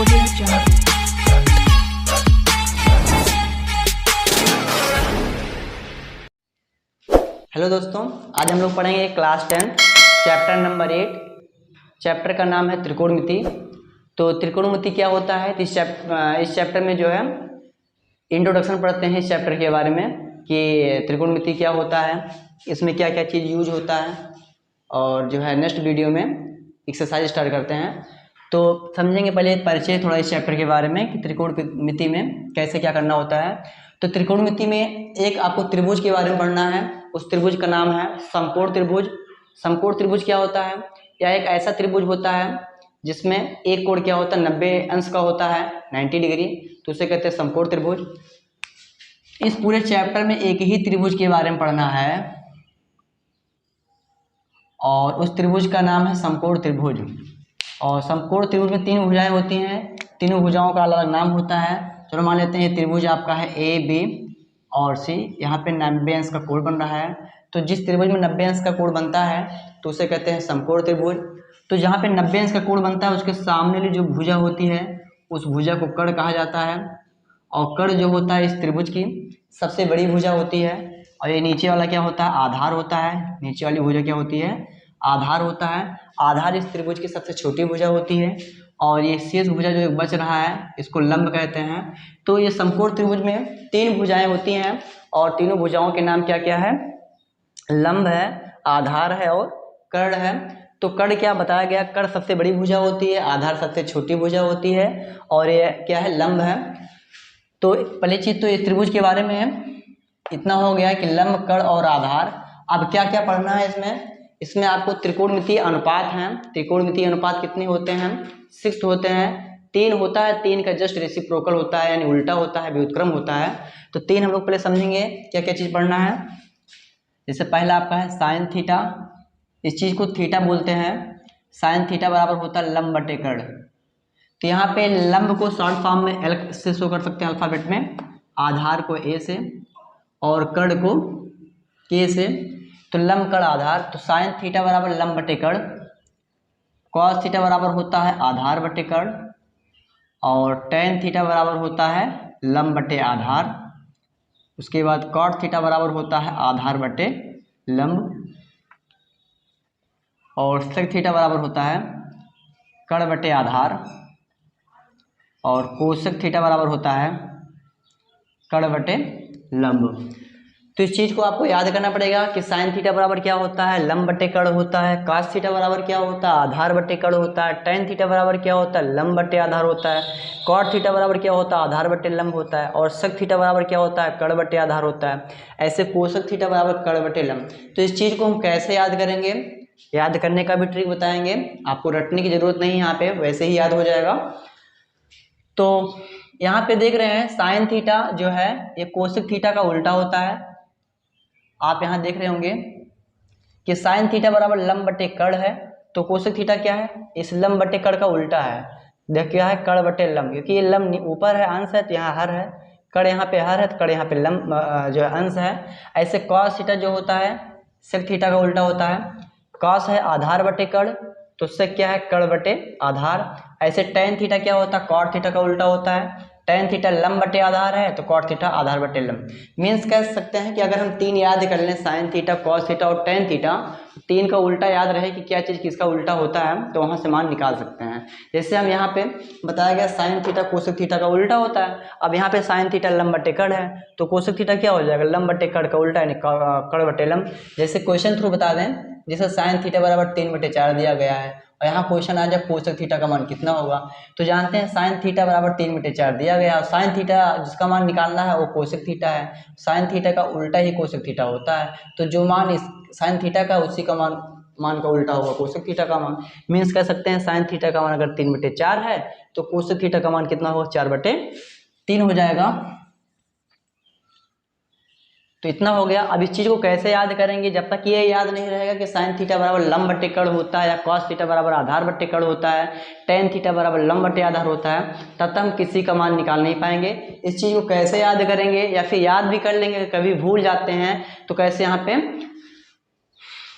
Audio Jungle. Hello दोस्तों, आज हम लोग पढ़ेंगे क्लास 10 चैप्टर नंबर 8। चैप्टर का नाम है त्रिकोणमिति। तो त्रिकोणमिति क्या होता है, इस चैप्टर में जो है इंट्रोडक्शन पढ़ते हैं इस चैप्टर के बारे में कि त्रिकोणमिति क्या होता है, इसमें क्या क्या चीज़ यूज होता है, और जो है नेक्स्ट वीडियो में एक्सरसाइज स्टार्ट करते हैं। तो समझेंगे पहले परिचय थोड़ा इस चैप्टर के बारे में कि त्रिकोणमिति में कैसे क्या करना होता है। तो त्रिकोणमिति में एक आपको त्रिभुज के बारे में पढ़ना है। उस त्रिभुज का नाम है समकोण त्रिभुज। समकोण त्रिभुज क्या होता है? यह एक ऐसा त्रिभुज होता है जिसमें एक कोण क्या होता है 90 अंश का होता है, 90 डिग्री, तो उसे कहते हैं समकोण त्रिभुज। इस पूरे चैप्टर में एक ही त्रिभुज के बारे में पढ़ना है और उस त्रिभुज का नाम है समकोण त्रिभुज। और समकोण त्रिभुज में तीन भुजाएं होती हैं, तीनों भुजाओं का अलग अलग नाम होता है। चलो मान लेते हैं ये त्रिभुज आपका है ए बी और सी, यहाँ पे 90 अंश का कोण बन रहा है। तो जिस त्रिभुज में 90 अंश का कोण बनता है तो उसे कहते हैं समकोण त्रिभुज। तो जहाँ पे 90 अंश का कोण बनता है उसके सामने वाली जो भुजा होती है उस भुजा को कर्ण कहा जाता है। और कर्ण जो होता है इस त्रिभुज की सबसे बड़ी भुजा होती है। और ये नीचे वाला क्या होता है? आधार होता है। नीचे वाली भुजा क्या होती है? आधार होता है। आधार इस त्रिभुज की सबसे छोटी भुजा होती है। और ये शेष भुजा जो बच रहा है इसको लंब कहते हैं। तो ये समकोण त्रिभुज में तीन भुजाएं होती हैं और तीनों भुजाओं के नाम क्या क्या है? लंब है, आधार है और कर्ण है। तो कर्ण क्या बताया गया? कर्ण सबसे बड़ी भुजा होती है, आधार सबसे छोटी भुजा होती है और ये क्या है? लंब है। तो पहली चीज तो इस त्रिभुज के बारे में इतना हो गया कि लंब, कर्ण और आधार। अब क्या क्या पढ़ना है इसमें आपको त्रिकोणमितीय अनुपात हैं। त्रिकोणमितीय अनुपात कितने होते हैं? 6 होते हैं। 3 होता है, 3 का जस्ट रेसिप्रोकल होता है, यानी उल्टा होता है, व्युत्क्रम होता है। तो 3 हम लोग पहले समझेंगे क्या क्या चीज पढ़ना है। जैसे पहला आपका है साइन थीटा। इस चीज को थीटा बोलते हैं। साइन थीटा बराबर होता है लंब बटे कर्ण। तो यहाँ पे लंब को शॉर्ट फॉर्म में एल से शो कर सकते हैं अल्फाबेट में, आधार को ए से और कर्ण को के से। तो लंब कर्ण आधार, तो साइन थीटा बराबर लंब बटे कर्ण। कॉस थीटा बराबर होता है आधार बटे कर्ण और टेन थीटा बराबर होता है लंब बटे आधार। उसके बाद कॉट थीटा बराबर होता है आधार बटे लंब और सेक थीटा बराबर होता है कर्ण बटे आधार और कोसेक थीटा बराबर होता है कर्ण बटे लंब। तो इस चीज को आपको याद करना पड़ेगा कि साइन थीटा बराबर क्या होता है? लंब बटे कर्ण होता है। कास थीटा बराबर क्या होता है? आधार बटे कर्ण होता है। टेन थीटा बराबर क्या होता है? लंब बटे आधार होता है। कॉट थीटा बराबर क्या होता है? आधार बटे लंब होता है। और सेक थीटा बराबर क्या होता है? कर्ण बटे आधार होता है। ऐसे कोसेक थीटा बराबर कर्ण बटे लंब। तो इस चीज को हम कैसे याद करेंगे, याद करने का भी ट्रिक बताएंगे। आपको रटने की जरूरत नहीं है, यहाँ पे वैसे ही याद हो जाएगा। तो यहाँ पे देख रहे हैं साइन थीटा जो है ये कोसेक थीटा का उल्टा होता है। आप यहाँ देख रहे होंगे कि साइन थीटा बराबर लंब बटे कर्ण है, तो कोसेक थीटा क्या है? इस लंब बटे कर्ण का उल्टा है। देख क्या है? कर्ण बटे लंब, क्योंकि ये लंब ऊपर है, अंश है, तो यहाँ हर है। कर्ण यहाँ पे हर है तो कर्ण यहाँ पे लंब जो है अंश है। ऐसे कॉस थीटा जो होता है सेक थीटा का उल्टा होता है। कॉस है आधार बटे कर्ण, तो सेक क्या है? कर्ण बटे आधार। ऐसे टेन थीटा क्या होता है? कॉट थीटा का उल्टा होता है। टेन थीटा लंब बटे आधार है तो कॉट थीटा आधार बटे लंब। मीन्स कह सकते हैं कि अगर हम 3 याद कर लें, साइन थीटा, कॉस थीटा और टेन थीटा, 3 का उल्टा याद रहे कि क्या चीज़ किसका उल्टा होता है, तो वहाँ से मान निकाल सकते हैं। जैसे हम यहाँ पे बताया गया साइन थीटा कोसेक थीटा का उल्टा होता है। अब यहाँ पे साइन थीटा लंब बटे कर्ण है तो कोसेक थीटा क्या हो जाएगा? लंब बटे कर्ण का उल्टा यानी कर्ण बटे लंब। जैसे क्वेश्चन थ्रू बता दें, जैसे साइन थीटा बराबर 3/4 दिया गया है और यहाँ क्वेश्चन आ जाए कोसेक थीटा का मान कितना होगा, तो जानते हैं साइन थीटा बराबर 3/4 दिया गया और साइन थीटा जिसका मान निकालना है वो कोसेक थीटा है। साइन थीटा का उल्टा ही कोसेक थीटा होता है, तो जो मान इस साइन थीटा का उसी का मान का उल्टा होगा कोसेक थीटा का मान। मीन्स कह सकते हैं साइन थीटा का मान अगर 3/4 है तो कोसेक थीटा का मान कितना होगा? 4/3 हो जाएगा। तो इतना हो गया। अब इस चीज को कैसे याद करेंगे? जब तक ये याद नहीं रहेगा कि साइन थीटा बराबर लंब बटे कर्ण होता है या कॉस थीटा बराबर आधार बटे कर्ण होता है, टेन थीटा बराबर लंब बटे आधार होता है, तब तक हम किसी का मान निकाल नहीं पाएंगे। इस चीज को कैसे याद करेंगे, या फिर याद भी कर लेंगे, कभी भूल जाते हैं तो कैसे यहाँ पे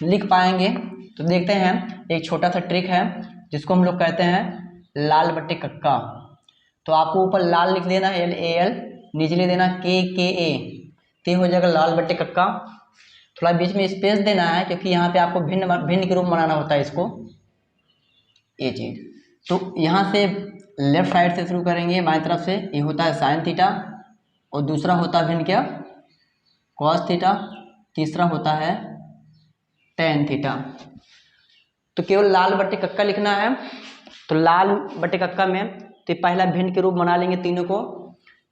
लिख पाएंगे। तो देखते हैं, एक छोटा सा ट्रिक है जिसको हम लोग कहते हैं लाल बटे कक्का। तो आपको ऊपर लाल लिख देना है LAL, नीचे लिख देना KKA, तो हो जाएगा लाल बट्टे कक्का। थोड़ा बीच में स्पेस देना है क्योंकि यहाँ पे आपको भिन्न भिन्न के रूप में बनाना होता है इसको, ये चीज। तो यहाँ से लेफ्ट साइड से शुरू करेंगे बाएं तरफ से, ये होता है साइन थीटा, और दूसरा होता है भिन्न क्या, कॉस थीटा, तीसरा होता है टेन थीटा। तो केवल लाल बट्टे कक्का लिखना है। तो लाल बट्टे कक्का में तो पहला भिन्न के रूप बना लेंगे तीनों को,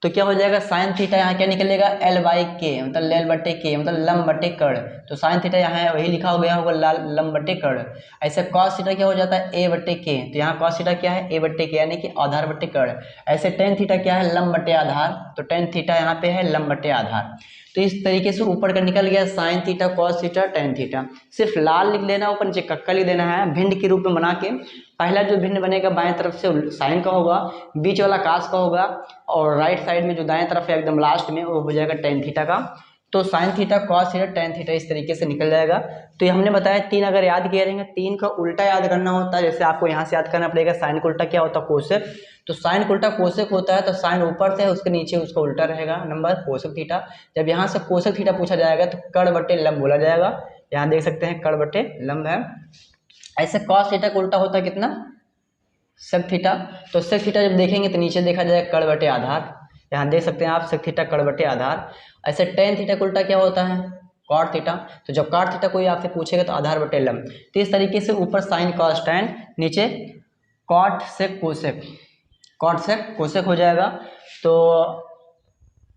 तो क्या हो जाएगा साइन थीटा, यहाँ क्या निकलेगा L/K, मतलब L बट्टे K, मतलब लंब बट्टे कर्ण। तो साइन थीटा यहाँ वही लिखा हो गया होगा लाल लंब बट्टे कर्ण। ऐसे कॉस थीटा क्या हो जाता है A/K, तो यहाँ कॉस थीटा क्या है A/K, यानी कि आधार बट्टे कर्ण। ऐसे टेन थीटा क्या है लंब बट्टे आधार, तो टेन थीटा यहाँ पे है लंब बट्टे आधार। तो इस तरीके से ऊपर का निकल गया sign theta, cos theta, tan theta. सिर्फ लाल लिख लेना, ऊपर नीचे कक्का लिख देना है। भिन्न के रूप में बना के पहला जो भिन्न बनेगा बाएं तरफ से साइन का होगा, बीच वाला कास का होगा, और राइट साइड में जो दाएं तरफ है एकदम लास्ट में वो हो जाएगा टेन थीटा का। तो sign theta, cos theta, tan theta इस तरीके से निकल जाएगा। तो ये हमने बताया तीन अगर याद किए रहेंगे, तीन का उल्टा याद करना होता है। जैसे आपको यहाँ से याद करना पड़ेगा साइन का उल्टा क्या होता है, कोसेक। तो साइन का उल्टा कोसेक होता है, तो साइन ऊपर से उसके नीचे उसका उल्टा रहेगा नंबर कोसेक थीटा। जब यहाँ से कोसेक थीटा पूछा जाएगा तो कर्ण बट्टे लंब बोला जाएगा। यहाँ देख सकते हैं कर्ण बट्टे लंब है। ऐसे कॉस थीटा का उल्टा होता है कितना, सेक थीटा। तो सेक थीटा जब देखेंगे तो नीचे देखा जाएगा कर्ण बट्टे आधार, यहाँ देख सकते हैं आप सेक थीटा कर्ण बट्टे आधार। ऐसे टेन थीटा का उल्टा क्या होता है, कॉट थीटा। तो जब कॉट थीटा कोई आपसे पूछेगा तो आधार बट्टे लंब। तो इस तरीके से ऊपर साइन कॉस टेन, नीचे cot sec cosec, cot sec cosec हो जाएगा। तो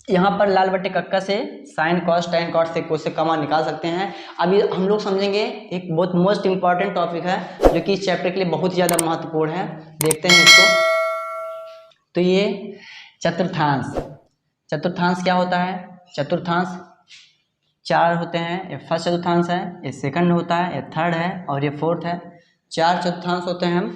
यहाँ पर लाल बट्टे कक्का से sine cos tan cot sec cosec का मान निकाल सकते हैं। अभी हम लोग समझेंगे एक बहुत मोस्ट इंपॉर्टेंट टॉपिक है जो कि इस चैप्टर के लिए बहुत ही ज़्यादा महत्वपूर्ण है। देखते हैं इसको। तो ये चतुर्थांश, चतुर्थांश क्या होता है, चतुर्थांश चार होते हैं। ये फर्स्ट चतुर्थांश है, ये सेकंड होता है, ये थर्ड है और ये फोर्थ है। चार चतुर्थांश होते हैं।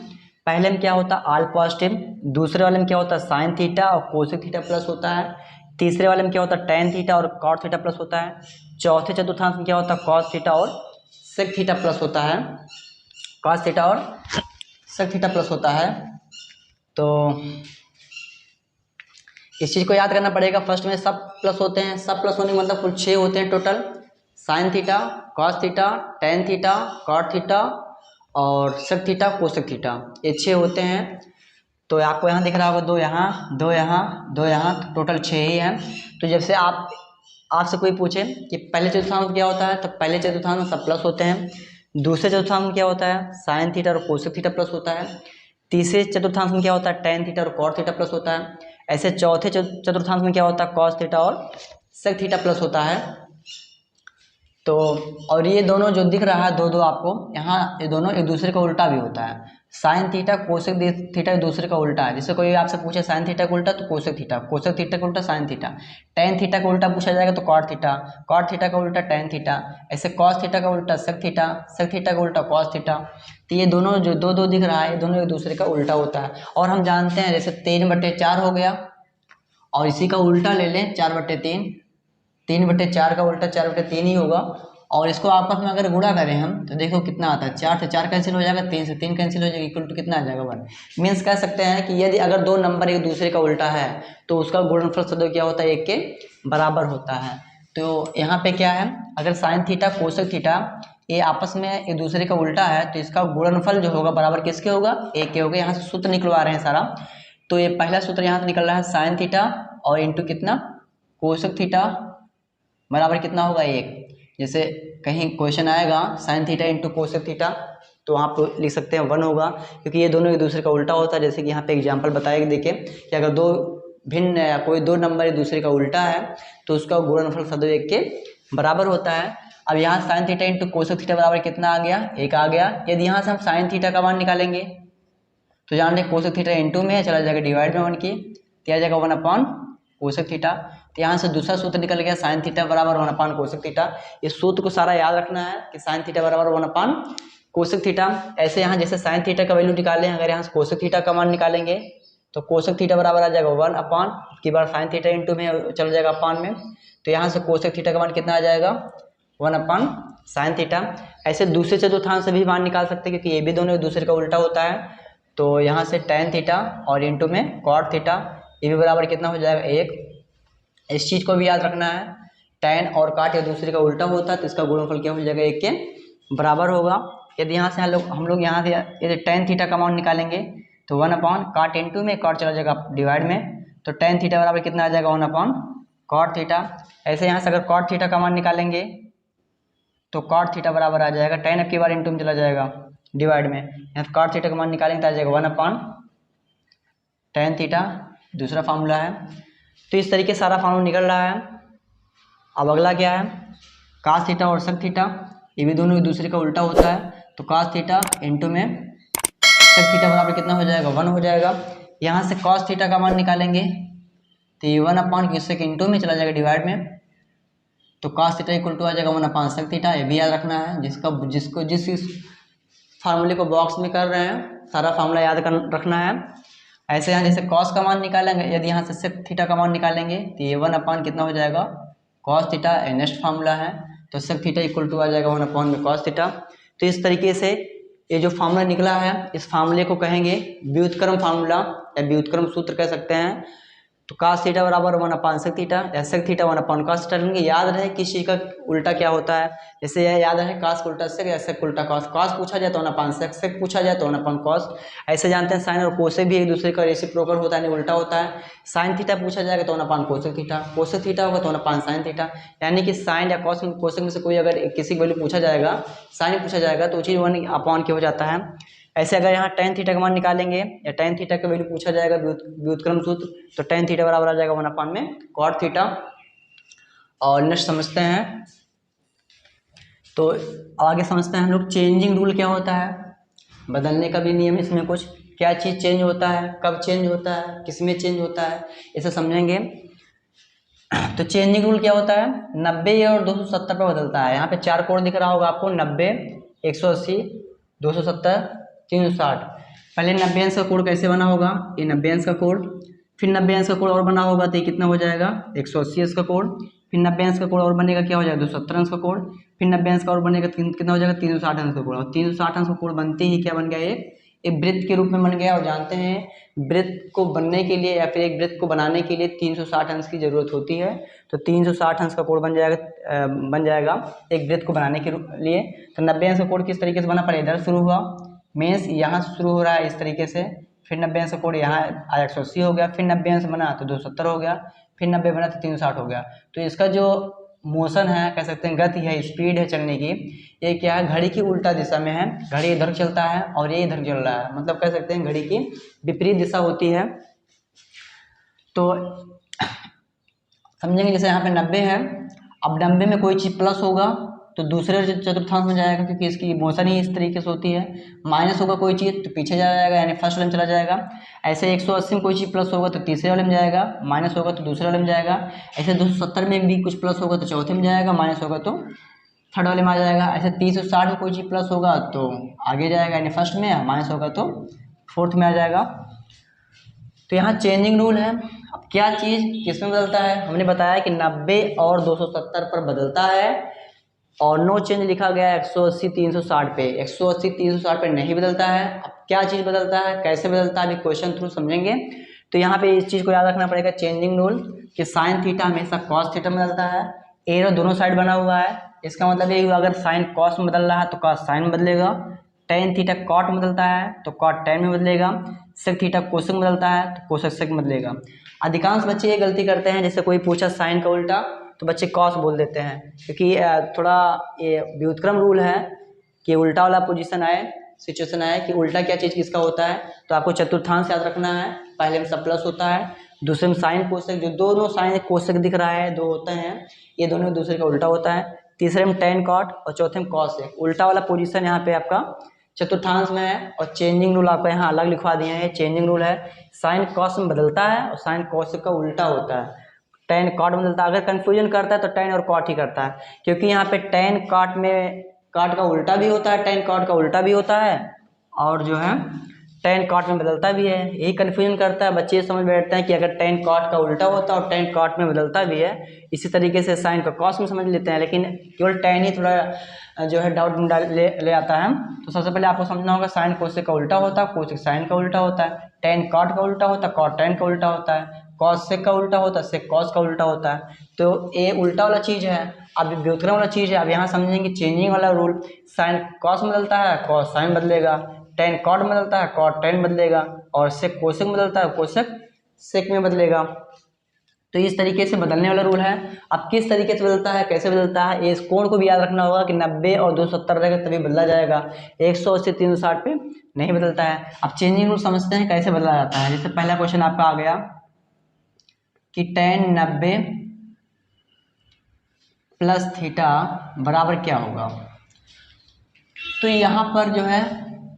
पहले में क्या होता है ऑल पॉजिटिव, दूसरे वाले में क्या होता है साइन थीटा और कोसेक थीटा प्लस होता है, तीसरे वाले में क्या होता है टेन थीटा और कॉट थीटा प्लस होता है, चौथे चतुर्थांश में क्या होता है कॉस थीटा और सेक थीटा प्लस होता है, कॉस थीटा और सेक थीटा प्लस होता है। तो इस चीज़ को याद करना पड़ेगा। फर्स्ट में सब प्लस होते हैं, सब प्लस होने का मतलब कुल 6 होते हैं total. Sine theta, cos theta, tan theta, cot theta और सेक थीटा, कोसेक थीटा, ये 6 होते हैं। तो आपको यहाँ दिख रहा होगा दो यहाँ, दो यहाँ, दो यहाँ, तो टोटल 6 ही हैं। तो जब से आपसे कोई पूछे कि पहले चतुर्थांश में क्या होता है, तो पहले चतुर्थांश में सब प्लस होते हैं। दूसरे चतुर्थांश में क्या होता है साइन थीटा और कोसेक थीटा प्लस होता है। तीसरे चतुर्थांश में क्या होता है टेन थीटा और कॉट थीटा प्लस होता है। ऐसे चौथे चतुर्थांश में क्या होता है कॉस थीटा और सेक थीटा प्लस होता है। तो और ये दोनों जो दिख रहा है दो दो आपको यहाँ, ये दोनों एक दूसरे का उल्टा भी होता है। साइन थीटा कोसेक थीटा एक दूसरे का उल्टा है। जैसे कोई आपसे पूछे साइन थीटा का उल्टा तो कोसेक थीटा, कोसेक थीटा का उल्टा साइन थीटा। टेन थीटा का उल्टा पूछा जाएगा तो कॉट थीटा, कॉट थीटा का उल्टा टेन थीटा। ऐसे कॉस थीटा का उल्टा सेक थीटा, सेक थीटा का उल्टा कॉस थीटा। तो ये दोनों जो दो दो दिख रहा है ये दोनों एक दूसरे का उल्टा होता है। और हम जानते हैं जैसे 3/4 हो गया और इसी का उल्टा ले लें 4/3, 3/4 का उल्टा 4/3 ही होगा। और इसको आपस में अगर गुणा करें हम तो देखो कितना आता है, 4 से 4 कैंसिल हो जाएगा, 3 से 3 कैंसिल हो जाएगा, इक्वल टू कितना आ जाएगा 1। मीन्स कह सकते हैं कि यदि अगर दो नंबर एक दूसरे का उल्टा है तो उसका गुणनफल सदैव क्या होता है 1 के बराबर होता है। तो यहाँ पे क्या है अगर साइन थीटा कोसेक थीटा ये आपस में एक दूसरे का उल्टा है तो इसका गुणनफल जो होगा बराबर किसके होगा 1 के होगा। यहाँ से सूत्र निकलवा रहे हैं सारा। तो ये पहला सूत्र यहाँ से निकल रहा है साइन थीटा और इंटू कितना कोसेक थीटा बराबर कितना होगा 1। जैसे कहीं क्वेश्चन आएगा sine theta into cosec theta तो आप लिख सकते हैं 1 होगा, क्योंकि ये दोनों एक दूसरे का उल्टा होता है। जैसे कि यहाँ पे एग्जांपल बताया देखिए कि अगर दो भिन्न या कोई दो नंबर एक दूसरे का उल्टा है तो उसका गुणनफल सदैव 1 के बराबर होता है। अब यहाँ sine theta into cosec theta बराबर कितना आ गया 1 आ गया। यदि यहाँ से हम साइन थीटा का मान निकालेंगे तो जान लें कोसेक थीटा इंटू में चला जाएगा डिवाइड में 1 की, तो आ जाएगा 1 कोसेक थीटा। तो यहाँ से दूसरा सूत्र निकल गया साइन थीटा बराबर 1 कोसेक थीटा। इस सूत्र को सारा याद रखना है कि साइन थीटा बराबर 1 कोसेक थीटा। ऐसे यहाँ जैसे साइन थीटा का वैल्यू निकालें, अगर यहाँ से कोसेक थीटा का मान निकालेंगे तो कोसेक थीटा बराबर आ जाएगा 1 की बार साइन थीटा इंटू में चल जाएगा अपान में। तो यहाँ से कोसेक थीटा का मान कितना आ जाएगा 1 साइन थीटा। ऐसे दूसरे चतुर्थांश से भी मान निकाल सकते हैं क्योंकि ये भी दोनों एक दूसरे का उल्टा होता है। तो यहाँ से tan थीटा और इंटू में cot थीटा, ये भी बराबर कितना हो जाएगा 1। इस चीज़ को भी याद रखना है, tan और cot एक दूसरे का उल्टा होता है तो इसका गुणनफल क्या हो जाएगा 1 के बराबर होगा। यदि यहाँ से हम लोग यहाँ से यदि tan थीटा का मान निकालेंगे तो 1/cot इंटू में cot चला जाएगा डिवाइड में, तो tan थीटा बराबर कितना आ जाएगा 1/cot थीटा। ऐसे यहाँ से अगर cot थीटा का मान निकालेंगे तो cot थीटा बराबर आ जाएगा tan अब की बार इंटू में चला जाएगा डिवाइड में, यहाँ से cot थीटा का मान निकालेंगे तो आ जाएगा 1/tan थीटा, दूसरा फार्मूला है। तो इस तरीके से सारा फार्मूला निकल रहा है। अब अगला क्या है, cos थीटा और sec थीटा, ये भी दोनों एक दूसरे का उल्टा होता है, तो cos थीटा इंटू में sec थीटा बराबर कितना हो जाएगा 1 हो जाएगा। यहाँ से cos थीटा का मान निकालेंगे तो ये 1/sec इंटू में चला जाएगा डिवाइड में, तो cos थीटा इक्वल टू आ जाएगा 1/sec थीटा। ये भी याद रखना है, जिस फार्मूले को बॉक्स में कर रहे हैं सारा फार्मूला याद रखना है। ऐसे यहाँ जैसे cos का मान निकालेंगे, यदि यहाँ से sec थीटा का मान निकालेंगे तो ये 1 कितना हो जाएगा cos थीटा, नेक्स्ट फार्मूला है, तो sec थीटा इक्वल टू आ जाएगा 1 में cos थीटा। तो इस तरीके से ये जो फार्मूला निकला है इस फार्मूले को कहेंगे व्युत्क्रम फार्मूला या व्युत्क्रम सूत्र कह सकते हैं। तो cos थीटा बराबर 1/sec थीटा या sec थीटा 1/cos थीटा लेंगे। याद रहे किस चीज़ का उल्टा क्या होता है, जैसे यह याद रहे cos का उल्टा sec या sec उल्टा cos, cos पूछा जाए तो 1/sec, sec पूछा जाए तो 1/cos। ऐसे जानते हैं साइन और कोसेक भी एक दूसरे का रेसिप्रोकल होता है, यानी उल्टा होता है। साइन थीटा पूछा जाएगा तो 1/cosec थीटा, कोसेक थीटा होगा तो 1/sin थीटा, यानी कि साइन या कॉस कोसेक में से कोई अगर किसी की वैल्यू पूछा जाएगा, साइन पूछा जाएगा तो चीज़ 1/के हो जाता है। ऐसे अगर यहाँ tan थीटा का मान निकालेंगे या tan थीटा का वैल्यू पूछा जाएगा व्युत्क्रम सूत्र, तो tan थीटा बराबर आ जाएगा 1 में cot थीटा। और नेक्स्ट समझते हैं, तो आगे समझते हैं हम लोग चेंजिंग रूल क्या होता है, बदलने का भी नियम इसमें कुछ, क्या चीज़ चेंज होता है, कब चेंज होता है, किस में चेंज होता है, इसे समझेंगे। तो चेंजिंग रूल क्या होता है, 90 और 270 पर बदलता है। यहाँ पे 4 कोड दिख रहा होगा आपको, 90, 180, 270, 360। पहले 90 अंश का कोड कैसे बना होगा, ये 90 अंश का कोड, फिर 90 अंश का कोड और बना होगा तो ये कितना हो जाएगा 180 अंश का कोड, फिर 90 अंश का कोड और बनेगा क्या हो जाएगा 270 अंश का कोड, फिर 90 अंश का और बनेगा कितना हो जाएगा 360 अंश का कोड। और 360 अंश का कोड बनते ही क्या बन गया, एक वृत्त के रूप में बन गया। और जानते हैं वृत्त को बनने के लिए या फिर एक वृत्त को बनाने के लिए 360 अंश की जरूरत होती है, तो 360 अंश का कोड बन जाएगा एक वृत्त को बनाने के लिए। तो 90 अंश का कोड किस तरीके से बना, पहले इधर शुरू हुआ, मीन्स यहाँ से शुरू हो रहा है इस तरीके से, फिर 90 अंश का कोड यहाँ 180 हो गया, फिर 90 अंश बना तो 270 हो गया, फिर 90 बना तो 360 हो गया। तो इसका जो मोशन है, कह सकते हैं गति है, स्पीड है चलने की, ये क्या है, घड़ी की उल्टा दिशा में है। घड़ी इधर चलता है और ये इधर चल रहा है, मतलब कह सकते हैं घड़ी की विपरीत दिशा होती है। तो समझेंगे, जैसे यहाँ पे 90 है, अब 90 में कोई चीज़ प्लस होगा तो दूसरे चतुर्थांश में जाएगा, क्योंकि इसकी मोशन ही इस तरीके से होती है। माइनस होगा कोई चीज़ तो पीछे जाएगा, यानी फर्स्ट वाले में चला जाएगा। ऐसे 180 में कोई चीज़ प्लस होगा तो तीसरे वाले में जाएगा, माइनस होगा तो दूसरे वाले में जाएगा। ऐसे 270 में भी कुछ प्लस होगा तो चौथे में जाएगा, माइनस होगा तो थर्ड वाले में आ जाएगा। ऐसे 360 में कोई चीज़ प्लस होगा तो आगे जाएगा, यानी फर्स्ट में, माइनस होगा तो फोर्थ में आ जाएगा। तो यहाँ चेंजिंग रूल है। अब क्या चीज़ किस में बदलता है, हमने बताया कि 90 और 270 पर बदलता है, और नो चेंज लिखा गया है 180 360 पे, 180 360 पे नहीं बदलता है। अब क्या चीज़ बदलता है, कैसे बदलता है, अभी क्वेश्चन थ्रू समझेंगे। तो यहाँ पे इस चीज़ को याद रखना पड़ेगा, चेंजिंग रूल, कि साइन थीटा हमेशा कॉस थीटा में बदलता है। एरो दोनों साइड बना हुआ है, इसका मतलब ये हुआ अगर साइन कॉस में बदल रहा है तो कॉस साइन में बदलेगा, टेन थीटा कॉट में बदलता है तो कॉट टेन में बदलेगा, सेक थीटा कोसेक में बदलता है तो कोसेक सेक में बदलेगा। अधिकांश बच्चे ये गलती करते हैं, जैसे कोई पूछा साइन का उल्टा तो बच्चे कॉस बोल देते हैं, क्योंकि थोड़ा ये व्युत्क्रम रूल है कि उल्टा वाला पोजीशन आए, सिचुएशन आए कि उल्टा क्या चीज़ किसका होता है। तो आपको चतुर्थांश याद रखना है, पहले में सब प्लस होता है, दूसरे में साइन कोसेक, जो दोनों साइन कोसेक दिख रहा है दो होते हैं, ये दोनों दूसरे का उल्टा होता है। तीसरे में टेन कॉट और चौथे में कॉस है। उल्टा वाला पोजीशन यहाँ पे आपका चतुर्थांश में है, और चेंजिंग रूल आपका यहाँ अलग लिखवा दिए हैं। चेंजिंग रूल है साइन कॉस में बदलता है और साइन कोसेक का उल्टा होता है, टेन कॉट में बदलता है। अगर कंफ्यूजन करता है तो टेन और कॉट ही करता है, क्योंकि यहाँ पे टेन कॉट में कॉट का उल्टा भी होता है, टेन कॉट का उल्टा भी होता है, और जो है टेन कॉट में बदलता भी है। यही कन्फ्यूजन करता है, बच्चे समझ बैठते हैं कि अगर टेन कॉट का उल्टा होता है और टेन कॉट में बदलता भी है। इसी तरीके से साइन का कॉस में समझ लेते हैं, लेकिन केवल टेन ही थोड़ा जो है डाउट ले आता है। तो सबसे पहले आपको समझना होगा साइन कोसेक का उल्टा होता है, कोसेक साइन का उल्टा होता है, टेन कॉट का उल्टा होता है, कॉट टेन का उल्टा होता है, कॉस सेक का उल्टा होता है, सेक कॉस का उल्टा होता है। तो ये उल्टा वाला चीज़ है, अब व्युत्क्रम वाला चीज़ है। अब यहाँ समझेंगे चेंजिंग वाला रूल, साइन कॉस में बदलता है, कॉस साइन बदलेगा, टेन कॉट में बदलता है, कॉट टेन बदलेगा, और सेक कोसेक में बदलता है, कोसेक सेक में बदलेगा। तो इस तरीके से बदलने वाला रूल है। अब किस तरीके से बदलता है, कैसे बदलता है, इस कोण को भी याद रखना होगा कि 90 और 270 रहेगा तभी बदला जाएगा, 180 360 पे नहीं बदलता है। अब चेंजिंग रूल समझते हैं कैसे बदला जाता है। जैसे पहला क्वेश्चन आपका आ गया कि tan 90 प्लस थीटा बराबर क्या होगा। तो यहाँ पर जो है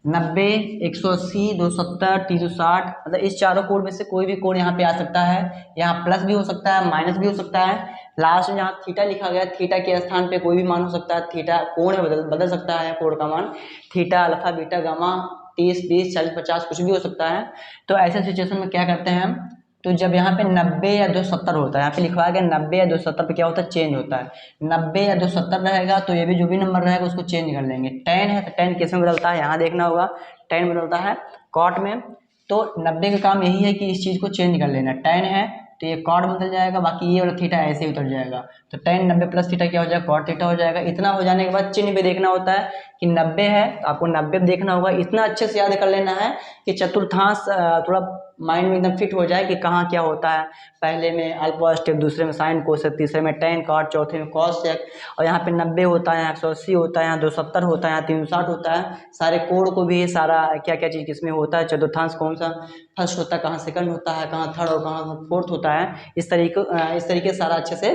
90, 180, 270, 360, मतलब इस चारों कोण में से कोई भी कोण यहाँ पे आ सकता है। यहाँ प्लस भी हो सकता है, माइनस भी हो सकता है। लास्ट में जहाँ थीटा लिखा गया, थीटा के स्थान पे कोई भी मान हो सकता है। थीटा कोण है, बदल सकता है कोण का मान। थीटा, अल्फा, बीटा, गामा, 30, 20, 40, 50 कुछ भी हो सकता है। तो ऐसे सिचुएशन में क्या करते हैं हम, तो जब यहाँ पे 90 या 270 होता है, यहाँ पे लिखवाया गया 90 या 270 पे क्या होता है, चेंज होता है। 90 या 270 रहेगा तो ये भी जो भी नंबर रहेगा उसको चेंज कर लेंगे। टेन है तो टेन किस में बदलता है, यहाँ देखना होगा, टेन बदलता है कॉट में। तो 90 का काम यही है कि इस चीज़ को चेंज कर लेना। टेन है तो ये कॉट बदल जाएगा, बाकी ये वाला थीटा ऐसे ही उतर जाएगा। तो टेन 90 प्लस थीटा क्या हो जाएगा, कॉट थीटा हो जाएगा। इतना हो जाने के बाद चिन्ह भी देखना होता है कि 90 है तो आपको 90 देखना होगा। इतना अच्छे से याद कर लेना है कि चतुर्थांश थोड़ा माइंड में एकदम फिट हो जाए कि कहाँ क्या होता है। पहले में अल्फा स्टेप, दूसरे में साइन कोसेक, तीसरे में टेन कॉट, चौथे में कॉस सेक, और यहाँ पे 90 होता है, यहाँ 180 होता है, यहाँ 270 होता है, यहाँ 360 होता है। सारे कोण को भी सारा क्या क्या चीज़ किसमें होता है, चतुर्थांश कौन सा फर्स्ट होता है, कहाँ सेकंड होता है, कहाँ थर्ड और कहाँ फोर्थ होता है। इस तरीके सारा अच्छे से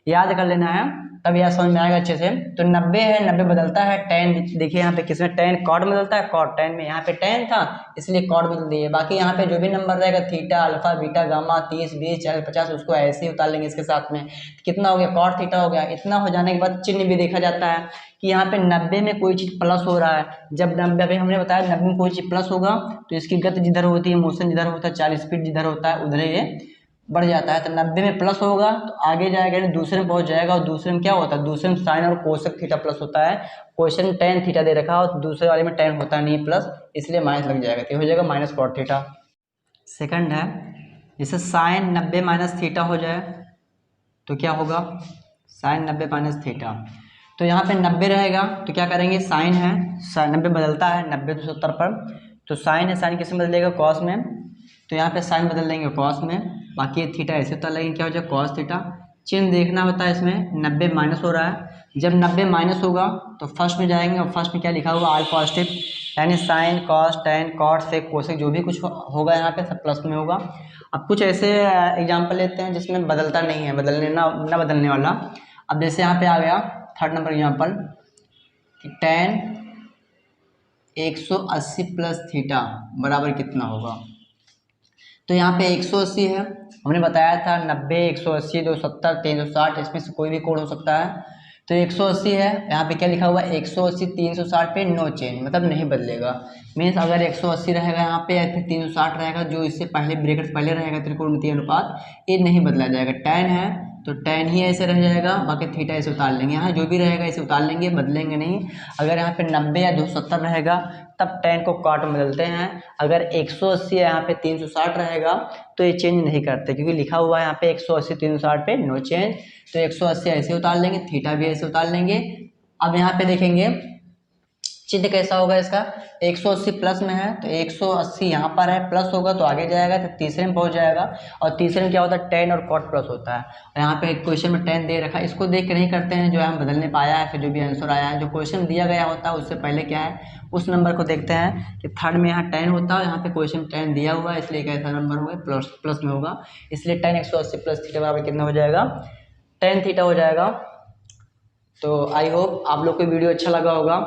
याद कर लेना है, तब यह समझ में आएगा अच्छे से। तो 90 है, 90 बदलता है, टेन देखिए यहाँ पे किसमें, टेन कॉट में बदलता है, कॉट टेन में। यहाँ पे टेन था इसलिए कॉट बदल दिए। बाकी यहाँ पे जो भी नंबर रहेगा, थीटा, अल्फा, बीटा, गामा, 30, 20, 40, 50, उसको ऐसे ही उतार लेंगे इसके साथ में। कितना हो गया, कॉट थीटा हो गया। इतना हो जाने के बाद चिन्ह भी देखा जाता है कि यहाँ पे 90 में कोई चीज़ प्लस हो रहा है। जब 90 हमने बताया 90 में कोई चीज़ प्लस होगा तो इसकी गति जिधर होती है, मोशन जिधर होता है, 40 स्पीड जिधर होता है उधर ये बढ़ जाता है। तो 90 में प्लस होगा तो आगे जाएगा, यानी दूसरे में पहुंच जाएगा। और दूसरे में क्या होता है, दूसरे में साइन और कोसेक थीटा प्लस होता है। क्वेश्चन टेन थीटा दे रखा है और दूसरे वाले में टेन होता नहीं प्लस, इसलिए माइनस लग जाएगा, तो हो जाएगा माइनस कॉट थीटा। सेकंड है, जैसे साइन 90 माइनस थीटा हो जाए तो क्या होगा, साइन 90 माइनस थीटा। तो यहाँ पे 90 रहेगा तो क्या करेंगे, साइन है, 90 बदलता है 90 से 70 पर, तो साइन है, साइन किस में बदलेगा, कॉस में। तो यहाँ पे साइन बदल देंगे कॉस में, बाकी ये थीटा ऐसे उतार लेंगे, क्या हो जाएगा कॉस थीटा। चिन्ह देखना होता है इसमें, 90 माइनस हो रहा है। जब 90 माइनस होगा तो फर्स्ट में जाएंगे और फर्स्ट में क्या लिखा हुआ, अल्फा स्टेप, यानी sine cos tan cot sec cosec जो भी कुछ होगा यहाँ पे सब प्लस में होगा। अब कुछ ऐसे एग्जाम्पल लेते हैं जिसमें बदलता नहीं है, बदलने ना बदलने वाला। अब जैसे यहाँ पे आ गया थर्ड नंबर एग्जाम्पल कि टेन 180 प्लस थीटा बराबर कितना होगा। तो यहाँ पे 180 है, हमने बताया था 90, 180, 270, 360, इसमें से कोई भी कोण हो सकता है। तो 180 है, यहाँ पे क्या लिखा हुआ है, 180 360 पे नो चेंज, मतलब नहीं बदलेगा। मीन्स अगर 180 रहेगा यहाँ पे या फिर 360 रहेगा, जो इससे पहले ब्रैकेट पहले रहेगा त्रिकोणमितीय अनुपात, ये नहीं बदला जाएगा। टेन है तो टेन ही ऐसे रह जाएगा, बाकी थीटा ऐसे उतार लेंगे। यहाँ जो भी रहेगा इसे उतार लेंगे, बदलेंगे नहीं। अगर यहाँ पे 90 या 270 रहेगा तब टेन को कॉट में बदलते हैं। अगर 180 यहाँ पे 360 रहेगा तो ये चेंज नहीं करते, क्योंकि लिखा हुआ है यहाँ पे 180 360 पे नो चेंज। तो 180 ऐसे उतार लेंगे, थीटा भी ऐसे उतार लेंगे। अब यहाँ पे देखेंगे चिन्ह कैसा होगा इसका, 180 प्लस में है तो 180 यहाँ पर है, प्लस होगा तो आगे जाएगा तो तीसरे में पहुँच जाएगा। और तीसरे में क्या होता है, टेन और कॉट प्लस होता है। और यहाँ पे क्वेश्चन में टेन दे रखा है, इसको देख के नहीं करते हैं जो हम बदलने पाया है, फिर जो भी आंसर आया है। जो क्वेश्चन दिया गया होता है उससे पहले क्या है उस नंबर को देखते हैं कि थर्ड में यहाँ टेन होता है, यहाँ पे क्वेश्चन टेन दिया हुआ है, इसलिए कैसा नंबर होगा, प्लस में होगा। इसलिए टेन 180 प्लस थीटा बराबर कितना हो जाएगा, टेन थीटा हो जाएगा। तो आई होप आप लोग को वीडियो अच्छा लगा होगा।